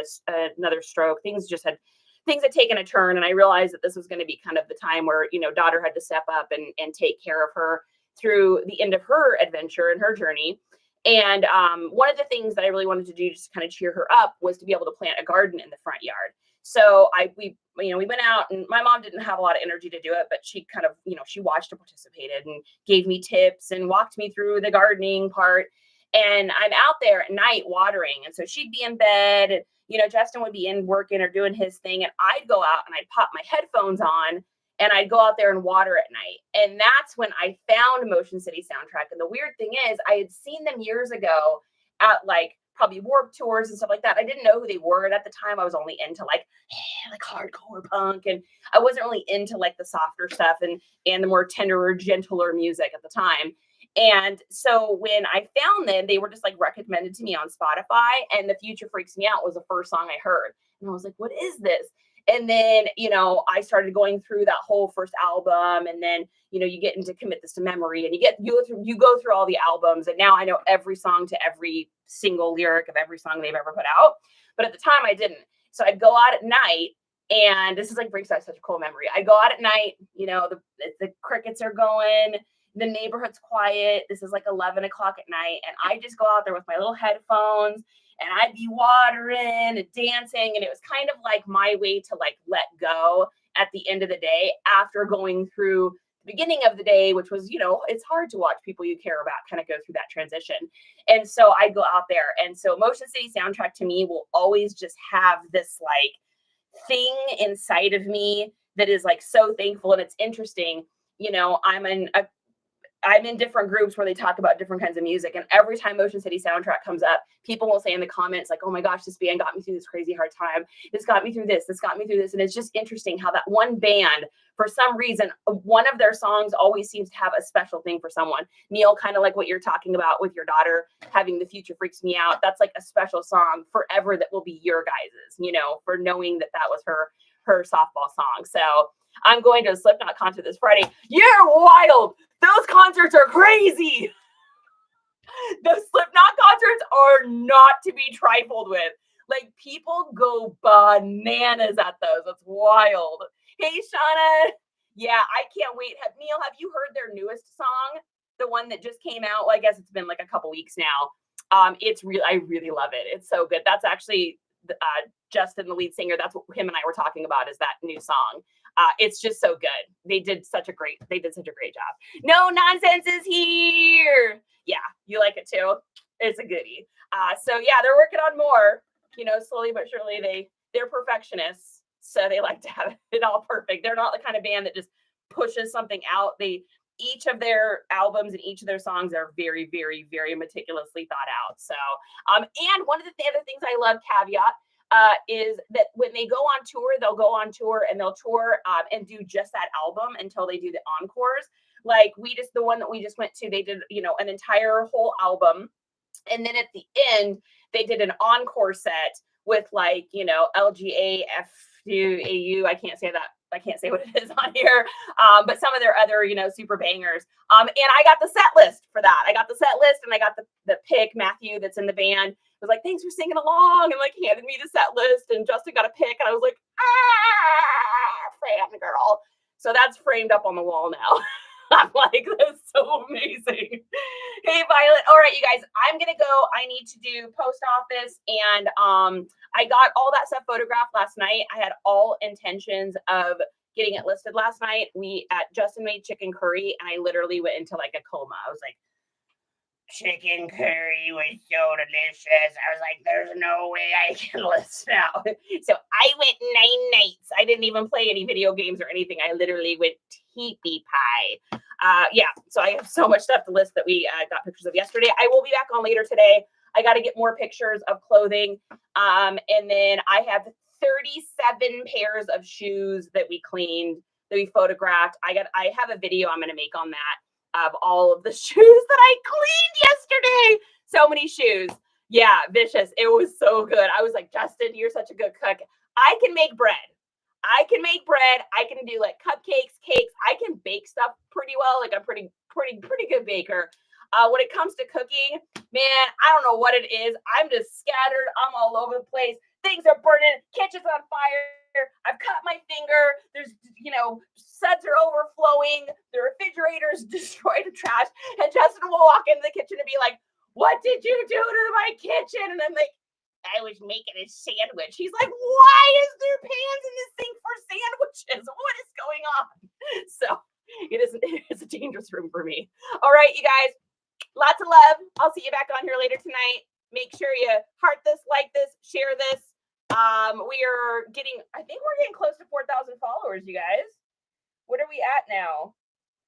another stroke. Things had taken a turn. And I realized that this was going to be kind of the time where, daughter had to step up and take care of her through the end of her adventure and her journey. And one of the things that I really wanted to do just to kind of cheer her up was to be able to plant a garden in the front yard. So we went out, and my mom didn't have a lot of energy to do it, but she kind of, she watched and participated and gave me tips and walked me through the gardening part. And I'm out there at night watering. And so she'd be in bed and, Justin would be in working or doing his thing. And I'd go out and I'd pop my headphones on and I'd go out there and water at night. And that's when I found Motion City Soundtrack. And the weird thing is I had seen them years ago at like probably Warped Tours and stuff like that. I didn't know who they were. And at the time I was only into like hardcore punk. And I wasn't really into like the softer stuff and the more tenderer, gentler music at the time. And so when I found them, they were just like recommended to me on Spotify, and The Future Freaks Me Out was the first song I heard. And I was like, what is this? And then, I started going through that whole first album, and then, you get into Commit This to Memory, and you go through all the albums. And now I know every song to every single lyric of every song they've ever put out. But at the time I didn't. So I'd go out at night, and this is like brings back such a cool memory. I go out at night, the crickets are going, the neighborhood's quiet. This is like 11 o'clock at night. And I just go out there with my little headphones, and I'd be watering and dancing. And it was kind of like my way to like let go at the end of the day after going through the beginning of the day, which was, it's hard to watch people you care about kind of go through that transition. And so I go out there. And so Motion City Soundtrack to me will always just have this like thing inside of me that is like so thankful. And it's interesting, I'm in different groups where they talk about different kinds of music. And every time Motion City Soundtrack comes up, people will say in the comments, like, oh my gosh, this band got me through this crazy hard time. This got me through this. This got me through this. And it's just interesting how that one band, for some reason, one of their songs always seems to have a special thing for someone. Neil, kind of like what you're talking about with your daughter having The Future Freaks Me Out. That's like a special song forever that will be your guys's, for knowing that was her softball song. So I'm going to a Slipknot concert this Friday. You're wild. Those concerts are crazy. Those Slipknot concerts are not to be trifled with. Like, people go bananas at those. It's wild. Hey, Shauna. Yeah, I can't wait. Neil, have you heard their newest song? The one that just came out? Well, I guess it's been like a couple weeks now. I really love it. It's so good. That's actually Justin, the lead singer. That's what him and I were talking about, is that new song. It's just so good. They did such a great job. No Nonsense is here. Yeah, you like it too. It's a goodie. So yeah, they're working on more, slowly but surely. They're perfectionists. So they like to have it all perfect. They're not the kind of band that just pushes something out. Each of their albums and each of their songs are very, very, very meticulously thought out. So, and one of the other things I love, caveat, is that when they go on tour, they'll go on tour and they'll tour and do just that album until they do the encores. Like the one that we just went to, they did, an entire whole album. And then at the end, they did an encore set with like, LGAFUAU. I can't say that. I can't say what it is on here, but some of their other, super bangers. And I got the set list for that. I got the set list, and I got the pick. Matthew, that's in the band, was like, thanks for singing along, and like handed me the set list. And Justin got a pick, and I was like, fan girl. So that's framed up on the wall now. I'm like, that's so amazing. Hey, Violet. All right, you guys, I'm going to go. I need to do post office. And I got all that stuff photographed last night. I had all intentions of getting it listed last night. Justin made chicken curry, and I literally went into like a coma. I was like, chicken curry was so delicious. I was like, there's no way I can list now. So I went 9 nights. I didn't even play any video games or anything. I literally went teepee pie. Yeah, so I have so much stuff to list that we got pictures of yesterday. I will be back on later today. I got to get more pictures of clothing. And then I have 37 pairs of shoes that we cleaned, that we photographed. I have a video I'm going to make on that of all of the shoes that I cleaned yesterday. So many shoes. Yeah, vicious. It was so good. I was like, Justin, you're such a good cook. I can make bread. I can do like cupcakes, cakes. I can bake stuff pretty well. Like I'm pretty good baker. When it comes to cooking, man, I don't know what it is. I'm just scattered. I'm all over the place. Things are burning. Kitchen's on fire. I've cut my finger. There's, suds are overflowing. The refrigerator's destroyed to trash. And Justin will walk into the kitchen and be like, "What did you do to my kitchen?" And I'm like, "I was making a sandwich." He's like, "Why is there pans in this sink for sandwiches? What is going on?" So it's a dangerous room for me. All right, you guys, lots of love. I'll see you back on here later tonight. Make sure you heart this, like this, share this. I think we're getting close to 4,000 followers, you guys. What are we at now?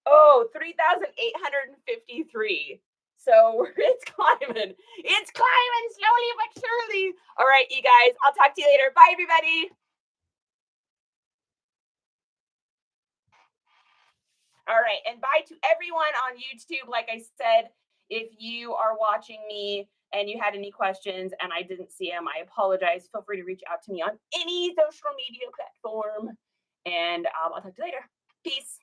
Oh, 3,853. So it's climbing. It's climbing slowly but surely. All right, you guys. I'll talk to you later. Bye, everybody. All right. And bye to everyone on YouTube. Like I said, if you are watching me and you had any questions and I didn't see them, I apologize. Feel free to reach out to me on any social media platform. And I'll talk to you later. Peace.